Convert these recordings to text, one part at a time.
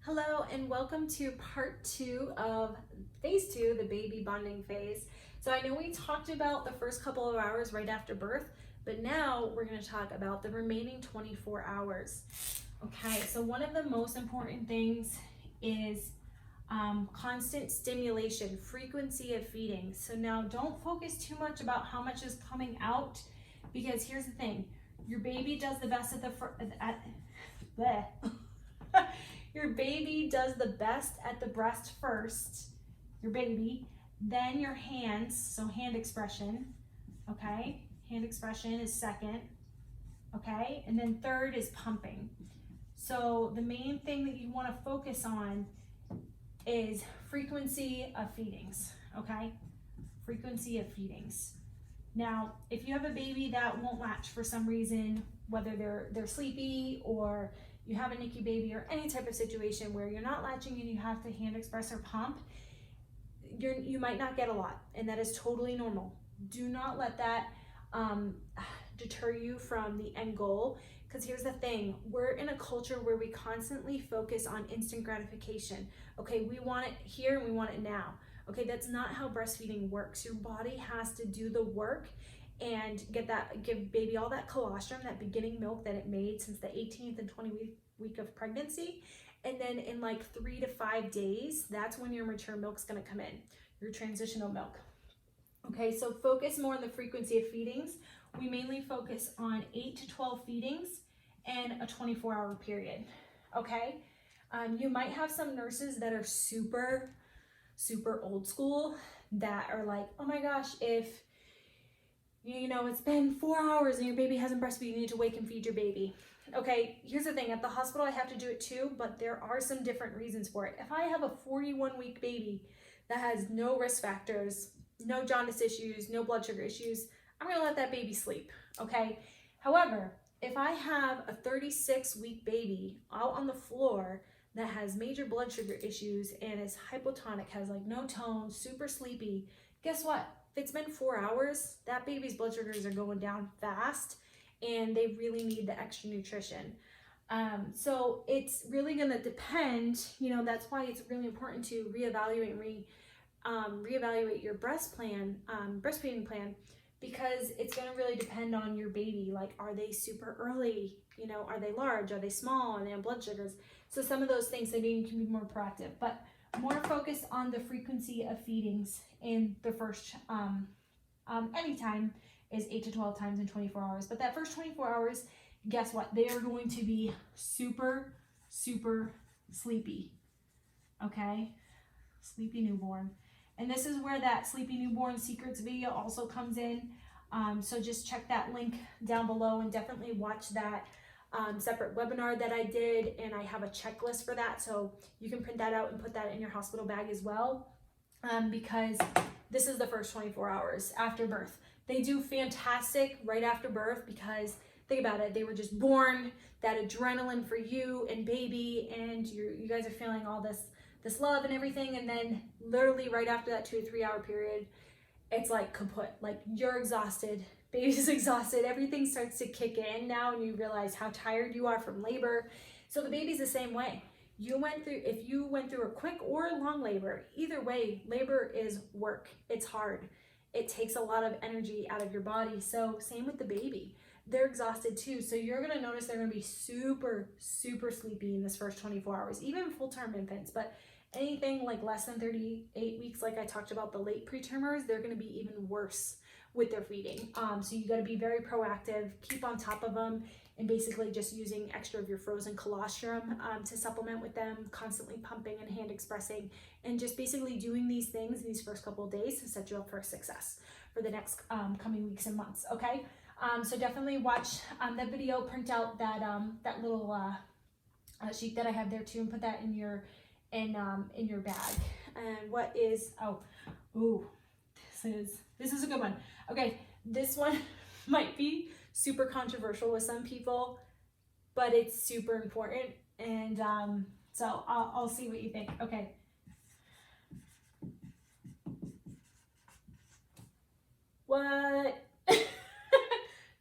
Hello and welcome to part 2 of phase 2, the baby bonding phase. So I know we talked about the first couple of hours right after birth, but now we're going to talk about the remaining 24 hours. Okay, so one of the most important things is constant stimulation, frequency of feeding. So now don't focus too much about how much is coming out, because here's the thing, your baby does the best your baby does the best at the breast first, your baby, then your hands, so hand expression, okay? Hand expression is second, okay? And then third is pumping. So the main thing that you want to focus on is frequency of feedings, okay? Frequency of feedings. Now, if you have a baby that won't latch for some reason, whether they're sleepy or you have a NICU baby or any type of situation where you're not latching and you have to hand express or pump, you might not get a lot, and that is totally normal. Do not let that deter you from the end goal, because here's the thing, we're in a culture where we constantly focus on instant gratification. Okay, we want it here and we want it now. Okay, that's not how breastfeeding works. Your body has to do the work and give baby all that colostrum, that beginning milk that it made since the 18th and 20th week of pregnancy. And then in like 3 to 5 days, that's when your mature milk's gonna come in, your transitional milk. Okay, so focus more on the frequency of feedings. We mainly focus on 8 to 12 feedings and a 24-hour period, okay? You might have some nurses that are super old school that are like, oh my gosh, if it's been 4 hours and your baby hasn't breastfeed, you need to wake and feed your baby. Okay, here's the thing, at the hospital I have to do it too, but there are some different reasons for it. If I have a 41-week baby that has no risk factors, no jaundice issues, no blood sugar issues, I'm gonna let that baby sleep, okay? However, if I have a 36-week baby out on the floor that has major blood sugar issues and is hypotonic, has like no tone, super sleepy, guess what? If it's been 4 hours, that baby's blood sugars are going down fast and they really need the extra nutrition. So it's really gonna depend, that's why it's really important to reevaluate your breastfeeding plan, because it's gonna really depend on your baby. Like, are they super early? Are they large? Are they small? And they have blood sugars? So some of those things, so you can be more proactive, but more focused on the frequency of feedings in the first, anytime is 8 to 12 times in 24 hours. But that first 24 hours, guess what? They are going to be super sleepy, okay? Sleepy newborn. And this is where that Sleepy Newborn Secrets video also comes in. So just check that link down below and definitely watch that separate webinar that I did, and I have a checklist for that, so you can print that out and put that in your hospital bag as well, because this is the first 24 hours after birth. They do fantastic right after birth, because think about it, they were just born, that adrenaline for you and baby, and you guys are feeling all this love and everything, and then literally right after that 2 to 3 hour period, it's like kaput. Like, you're exhausted, baby's exhausted, everything starts to kick in now, and you realize how tired you are from labor. So the baby's the same way. If you went through a quick or long labor, either way, labor is work. It's hard. It takes a lot of energy out of your body. So same with the baby. They're exhausted too. So you're gonna notice they're gonna be super sleepy in this first 24 hours, even full-term infants. But anything like less than 38 weeks, like I talked about, the late pretermers, they're gonna be even worse with their feeding. So you gotta be very proactive, keep on top of them, and basically just using extra of your frozen colostrum to supplement with them, constantly pumping and hand expressing, and just basically doing these things in these first couple of days to set you up for success for the next coming weeks and months, okay? So definitely watch that video, print out that little sheet that I have there too, and put that in your bag. And what is, this is a good one. Okay, this one might be super controversial with some people, but it's super important, and so I'll see what you think. Okay. What?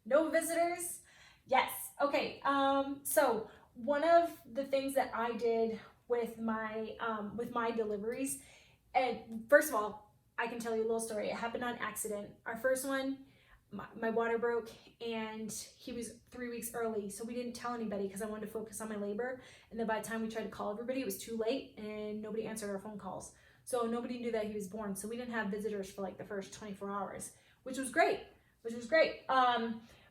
No visitors? Yes. Okay. So one of the things that I did with my deliveries. And first of all, I can tell you a little story. It happened on accident. Our first one, my water broke and he was 3 weeks early. So we didn't tell anybody because I wanted to focus on my labor. And then by the time we tried to call everybody, it was too late and nobody answered our phone calls. So nobody knew that he was born. So we didn't have visitors for like the first 24 hours, which was great,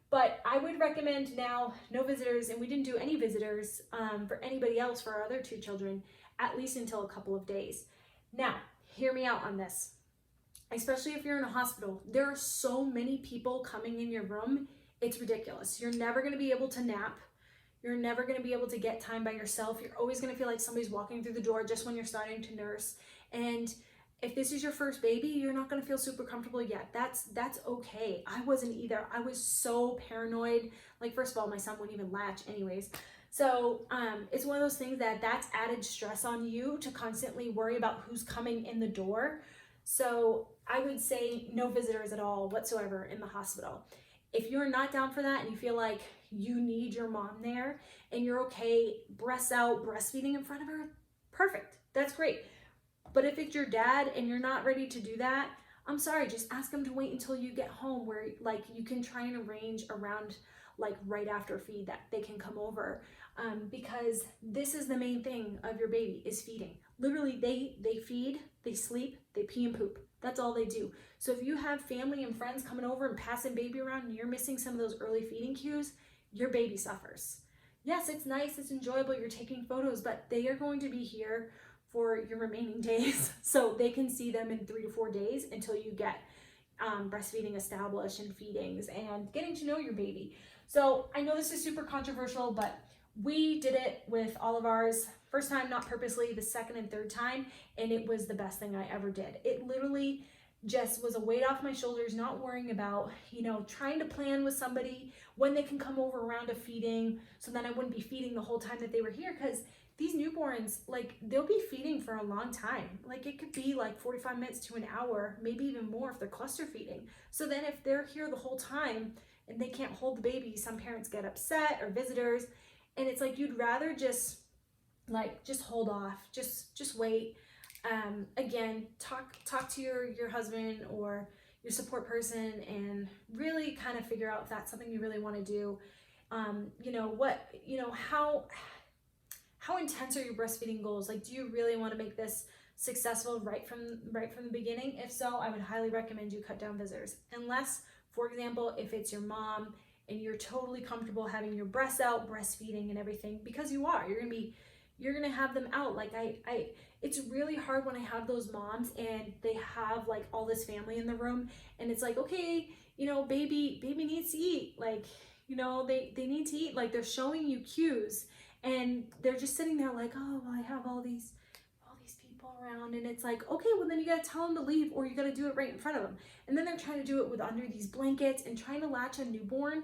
but I would recommend now no visitors, and we didn't do any visitors for anybody else for our other 2 children, at least until a couple of days. Now, hear me out on this. Especially if you're in a hospital, there are so many people coming in your room, it's ridiculous. You're never gonna be able to nap. You're never gonna be able to get time by yourself. You're always gonna feel like somebody's walking through the door just when you're starting to nurse. And if this is your first baby, you're not gonna feel super comfortable yet. That's okay. I wasn't either. I was so paranoid. Like, first of all, my son wouldn't even latch anyways. So it's one of those things that's added stress on you to constantly worry about who's coming in the door. So I would say no visitors at all whatsoever in the hospital. If you're not down for that and you feel like you need your mom there and you're okay breasts out, breastfeeding in front of her, perfect. That's great. But if it's your dad and you're not ready to do that, I'm sorry, just ask him to wait until you get home where like you can try and arrange around like right after feed that they can come over. Because this is the main thing of your baby is feeding. Literally they feed, they sleep, they pee and poop. That's all they do. So if you have family and friends coming over and passing baby around and you're missing some of those early feeding cues, your baby suffers. Yes, it's nice, it's enjoyable, you're taking photos, but they are going to be here for your remaining days. So they can see them in 3 to 4 days until you get breastfeeding established and feedings and getting to know your baby. So I know this is super controversial, but we did it with all of ours. First time, not purposely, the second and third time, and it was the best thing I ever did. It literally just was a weight off my shoulders, not worrying about, trying to plan with somebody when they can come over around a feeding, so then I wouldn't be feeding the whole time that they were here, because these newborns, like, they'll be feeding for a long time. Like, it could be like 45 minutes to an hour, maybe even more if they're cluster feeding. So then if they're here the whole time and they can't hold the baby, some parents get upset, or visitors, and it's like you'd rather just hold off, just wait. Again, talk to your husband or your support person and really kind of figure out if that's something you really want to do. How intense are your breastfeeding goals? Like, do you really want to make this successful right from the beginning? If so, I would highly recommend you cut down visitors. Unless, for example, if it's your mom and you're totally comfortable having your breasts out, breastfeeding and everything, because you're gonna have them out. Like it's really hard when I have those moms and they have like all this family in the room and it's like, okay, baby needs to eat. Like, they need to eat. Like, they're showing you cues and they're just sitting there like, oh, well, I have all these people around, and it's like, okay, well then you gotta tell them to leave, or you gotta do it right in front of them. And then they're trying to do it with under these blankets and trying to latch a newborn.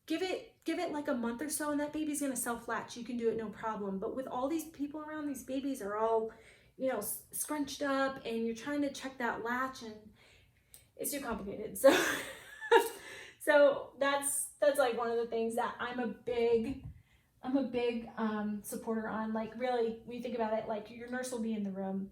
Give it like a month or so and that baby's gonna self-latch. You can do it no problem. But with all these people around, these babies are all, scrunched up, and you're trying to check that latch, and it's too complicated. So so that's like one of the things that I'm a big supporter on. Like, really, when you think about it, like, your nurse will be in the room,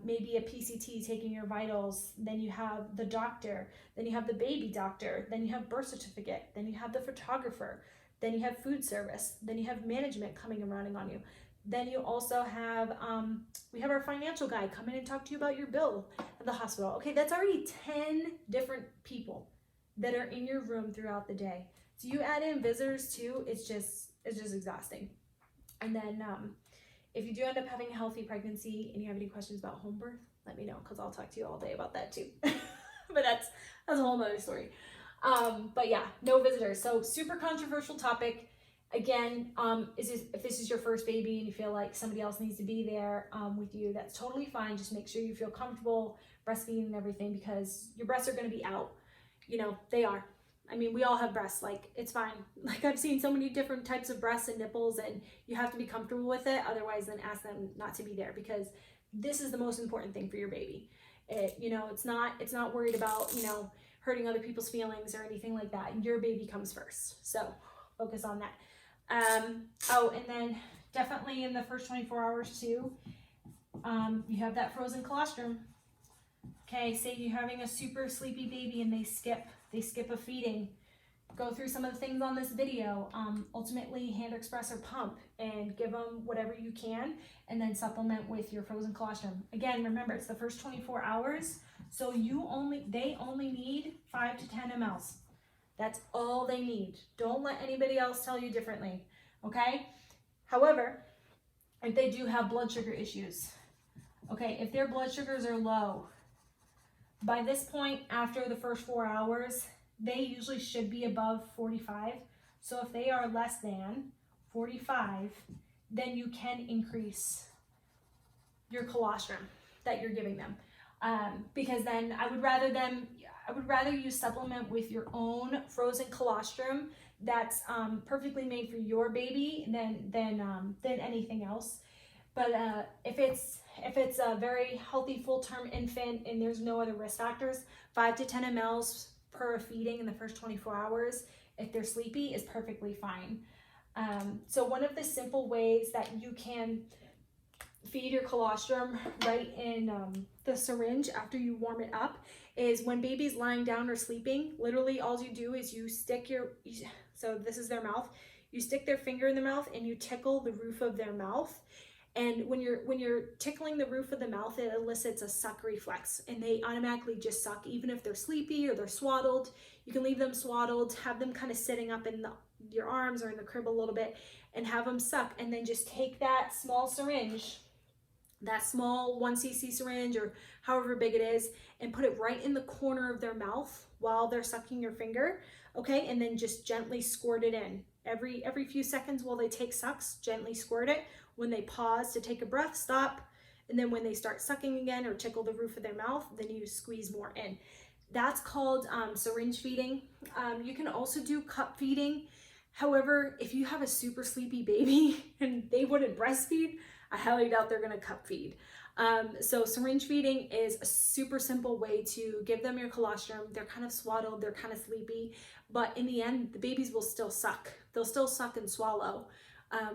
maybe a PCT taking your vitals, then you have the doctor, then you have the baby doctor, then you have birth certificate, then you have the photographer, then you have food service, then you have management coming and running on you. Then you also have, we have our financial guy come in and talk to you about your bill at the hospital. Okay, that's already 10 different people that are in your room throughout the day. So you add in visitors too, it's just exhausting. And then if you do end up having a healthy pregnancy and you have any questions about home birth, let me know, because I'll talk to you all day about that too. But that's a whole nother story. But yeah, no visitors. So super controversial topic. Again, if this is your first baby and you feel like somebody else needs to be there with you, that's totally fine. Just make sure you feel comfortable breastfeeding and everything, because your breasts are going to be out. They are. I mean, we all have breasts, like, it's fine. Like, I've seen so many different types of breasts and nipples, and you have to be comfortable with it. Otherwise, then ask them not to be there, because this is the most important thing for your baby. It's not worried about, hurting other people's feelings or anything like that. Your baby comes first. So focus on that. And then definitely in the first 24 hours too, you have that frozen colostrum. Okay, say you're having a super sleepy baby and they skip a feeding. Go through some of the things on this video. Ultimately, hand express or pump and give them whatever you can, and then supplement with your frozen colostrum. Again, remember, it's the first 24 hours, so they only need 5 to 10 mLs. That's all they need. Don't let anybody else tell you differently, okay? However, if they do have blood sugar issues, okay, if their blood sugars are low, by this point, after the first 4 hours, they usually should be above 45. So if they are less than 45, then you can increase your colostrum that you're giving them. Because then I would rather you supplement with your own frozen colostrum that's perfectly made for your baby than anything else. But if it's a very healthy full-term infant and there's no other risk factors, 5 to 10 mLs per feeding in the first 24 hours, if they're sleepy, is perfectly fine. So one of the simple ways that you can feed your colostrum right in the syringe after you warm it up is when baby's lying down or sleeping, literally all you do is you stick so this is their mouth, you stick their finger in their mouth and you tickle the roof of their mouth. And when you're tickling the roof of the mouth, it elicits a suck reflex, and they automatically just suck, even if they're sleepy or they're swaddled. You can leave them swaddled, have them kind of sitting up in your arms or in the crib a little bit, and have them suck, and then just take that small syringe, that small 1 cc syringe or however big it is, and put it right in the corner of their mouth while they're sucking your finger, okay? And then just gently squirt it in. Every few seconds while they take sucks, gently squirt it. When they pause to take a breath, stop. And then when they start sucking again or tickle the roof of their mouth, then you squeeze more in. That's called syringe feeding. You can also do cup feeding. However, if you have a super sleepy baby and they wouldn't breastfeed, I highly doubt they're gonna cup feed. So syringe feeding is a super simple way to give them your colostrum. They're kind of swaddled, they're kind of sleepy, but in the end, the babies will still suck. They'll still suck and swallow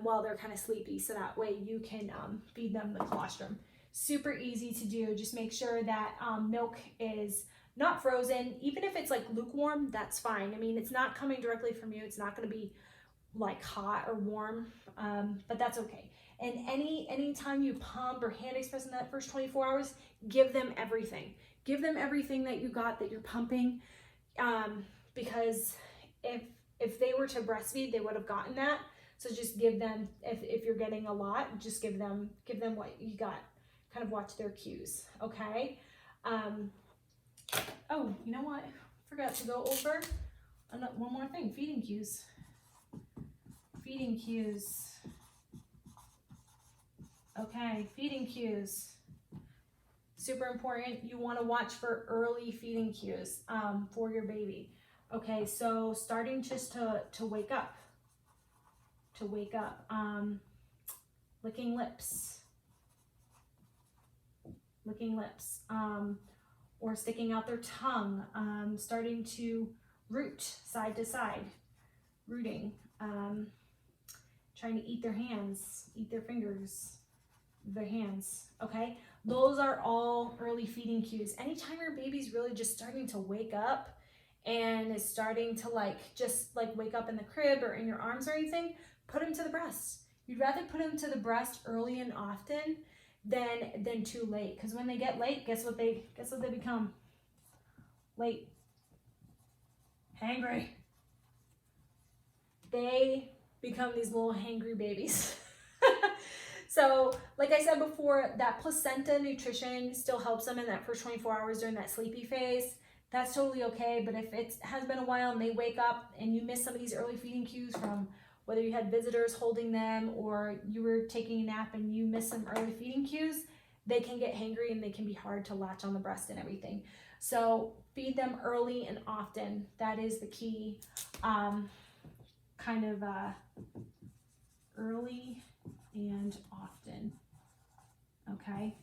while they're kind of sleepy, so that way you can feed them the colostrum. Super easy to do. Just make sure that milk is not frozen. Even if it's like lukewarm, that's fine. I mean, it's not coming directly from you. It's not going to be like hot or warm, but that's okay. And anytime you pump or hand express in that first 24 hours, give them everything. Give them everything that you got, that you're pumping, because if they were to breastfeed, they would have gotten that. So just give them, if you're getting a lot, just give them what you got. Kind of watch their cues, okay? Oh, you know what? Forgot to go over one more thing, feeding cues. Feeding cues. Okay, feeding cues. Super important. You want to watch for early feeding cues for your baby. Okay, so starting just to wake up. Licking lips, or sticking out their tongue, starting to root side to side, rooting, trying to eat their hands, eat their fingers, their hands, okay? Those are all early feeding cues. Anytime your baby's really just starting to wake up and is starting to just wake up in the crib or in your arms or anything, put them to the breast. You'd rather put them to the breast early and often than too late. Because when they get late, guess what they become? Late. Hangry. They become these little hangry babies. So, like I said before, that placenta nutrition still helps them in that first 24 hours during that sleepy phase. That's totally okay, but if it has been a while and they wake up and you miss some of these early feeding cues from whether you had visitors holding them or you were taking a nap and you missed some early feeding cues, they can get hangry and they can be hard to latch on the breast and everything. So feed them early and often. That is the key. Early and often. Okay.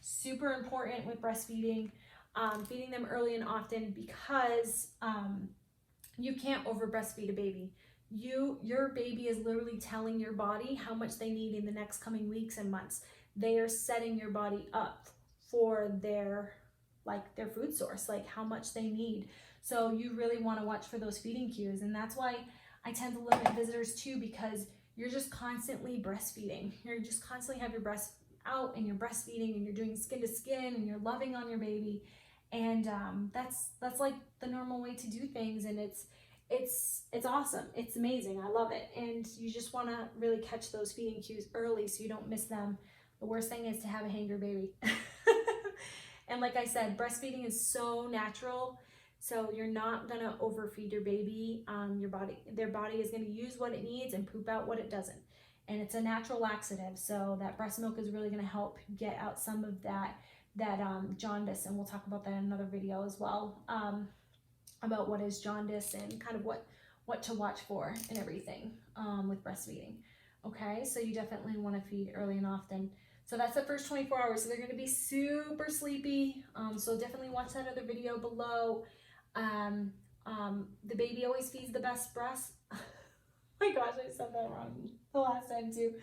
Super important with breastfeeding. Feeding them early and often because you can't over breastfeed a baby. your baby is literally telling your body how much they need in the next coming weeks and months. They are setting your body up for their food source, like how much they need. So you really want to watch for those feeding cues. And that's why I tend to limit visitors too, because you're just constantly breastfeeding. You're just constantly have your breast out and you're breastfeeding and you're doing skin to skin and you're loving on your baby. And that's like the normal way to do things. And it's awesome. It's amazing. I love it. And you just want to really catch those feeding cues early so you don't miss them. The worst thing is to have a hanger baby. And like I said, breastfeeding is so natural. So you're not gonna overfeed your baby. Their body is gonna use what it needs and poop out what it doesn't. And it's a natural laxative. So that breast milk is really gonna help get out some of that jaundice. And we'll talk about that in another video as well, about what is jaundice and kind of what to watch for and everything with breastfeeding. Okay, so you definitely wanna feed early and often. So that's the first 24 hours. So they're going to be super sleepy. So definitely watch that other video below. The baby always feeds the best breast. Oh my gosh, I said that wrong the last time too.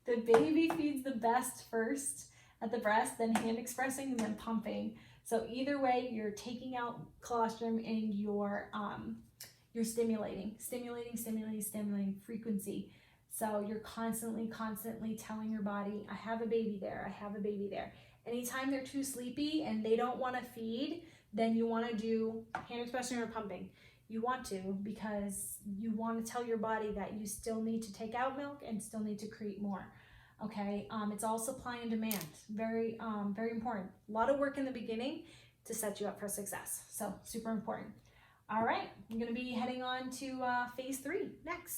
The baby feeds the best first at the breast, then hand expressing, and then pumping. So either way, you're taking out colostrum and you're stimulating frequency. So you're constantly telling your body, I have a baby there, I have a baby there. Anytime they're too sleepy and they don't want to feed, then you want to do hand expression or pumping. You want to, because you want to tell your body that you still need to take out milk and still need to create more. Okay, it's all supply and demand. Very important. A lot of work in the beginning to set you up for success. So super important. All right, I'm going to be heading on to phase 3 next.